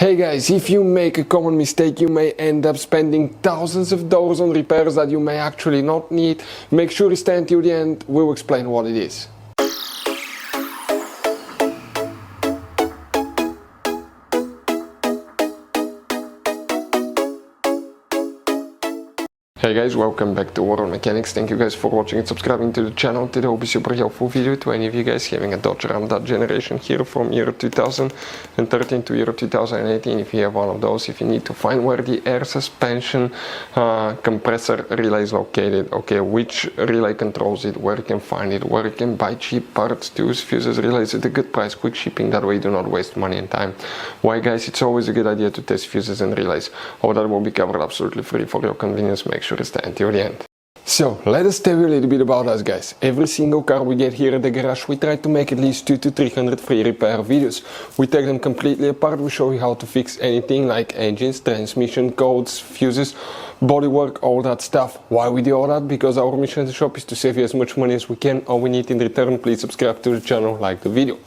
Hey guys, if you make a common mistake, you may end up spending thousands of dollars on repairs that you may actually not need. Make sure you stay until the end, we'll explain what it is. Hey guys, welcome back to Auto Mechanics. Thank you guys for watching and subscribing to the channel. Today will be super helpful video to any of you guys having a Dodge Ram that generation here from year 2013 to year 2018. If you have one of those, if you need to find where the air suspension compressor relay is located, okay, which relay controls it, where you can find it, where you can buy cheap parts, tools, fuses, relays at a good price, quick shipping, that way you do not waste money and time. Why guys, it's always a good idea to test fuses and relays. All that will be covered absolutely free for your convenience. Make sure to stay until the end. So, let us tell you a little bit about us guys. Every single car we get here at the garage, we try to make at least 200 to 300 free repair videos. We take them completely apart, we show you how to fix anything like engines, transmission, codes, fuses, bodywork, all that stuff. Why we do all that? Because our mission at the shop is to save you as much money as we can. All we need in return, please subscribe to the channel, like the video.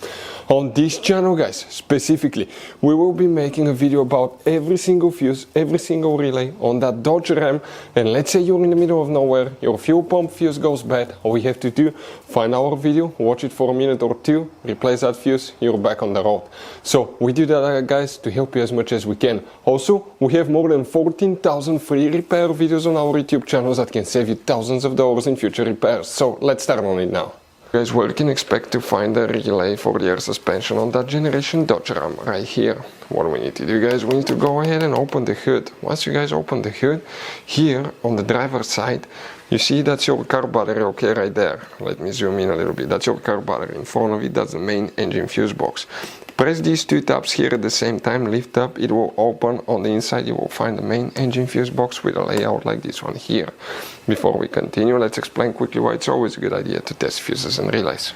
On this channel guys, specifically, we will be making a video about every single fuse, every single relay on that Dodge Ram. And let's say you're in the middle of nowhere, your fuel pump fuse goes bad, all we have to do, find our video, watch it for a minute or two, replace that fuse, you're back on the road. So we do that guys to help you as much as we can. Also, we have more than 14,000 free repair videos on our YouTube channels that can save you thousands of dollars in future repairs. So let's start on it now. Guys, where you can expect to find the relay for the air suspension on that generation Dodge Ram right here. What do we need to do guys? We need to go ahead and open the hood. Once you guys open the hood, here on the driver's side, you see that's your car battery, okay, right there. Let me zoom in a little bit. That's your car battery. In front of it, that's the main engine fuse box. Press these two tabs here at the same time, lift up, it will open. On the inside you will find the main engine fuse box with a layout like this one here. Before we continue, let's explain quickly why it's always a good idea to test fuses and relays.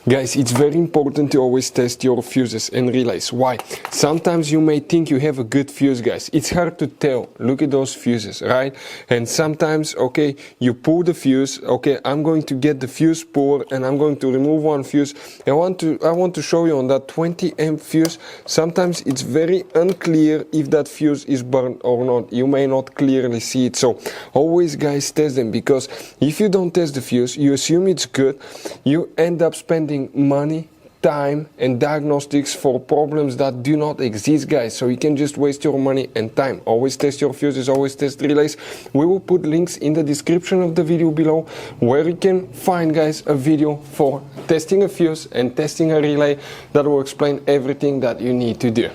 Guys, it's very important to always test your fuses and relays. Why? Sometimes you may think you have a good fuse, guys. It's hard to tell. Look at those fuses, right? And sometimes, okay, you pull the fuse. Okay, I'm going to get the fuse puller and I'm going to remove one fuse. I want to show you on that 20 amp fuse. Sometimes it's very unclear if that fuse is burned or not. You may not clearly see it. So always, guys, test them, because if you don't test the fuse, you assume it's good. You end up spending money, time and diagnostics for problems that do not exist, guys. So you can just waste your money and time. Always test your fuses, always test relays. We will put links in the description of the video below where you can find, guys, a video for testing a fuse and testing a relay that will explain everything that you need to do.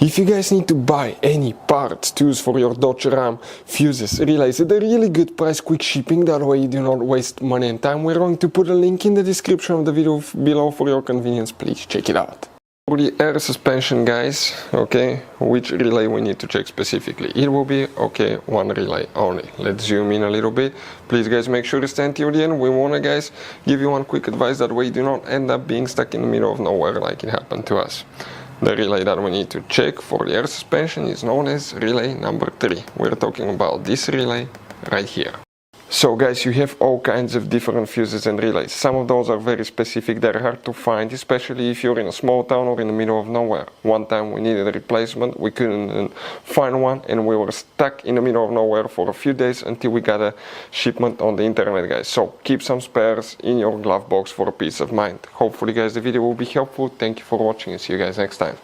If you guys need to buy any parts, tools for your Dodge Ram, fuses, relays at a really good price, quick shipping, that way you do not waste money and time, we're going to put a link in the description of the video below for your convenience. Please check it out. For the air suspension, guys, okay, which relay we need to check specifically? It will be, okay, one relay only. Let's zoom in a little bit. Please guys, make sure to stay until the end. We want to, guys, give you one quick advice, that way you do not end up being stuck in the middle of nowhere like it happened to us. The relay that we need to check for the air suspension is known as relay number 3. We're talking about this relay right here. So guys, you have all kinds of different fuses and relays. Some of those are very specific, they're hard to find, especially if you're in a small town or in the middle of nowhere. One time we needed a replacement, we couldn't find one, and we were stuck in the middle of nowhere for a few days until we got a shipment on the internet, guys. So keep some spares in your glove box for a peace of mind. Hopefully guys, the video will be helpful. Thank you for watching and see you guys next time.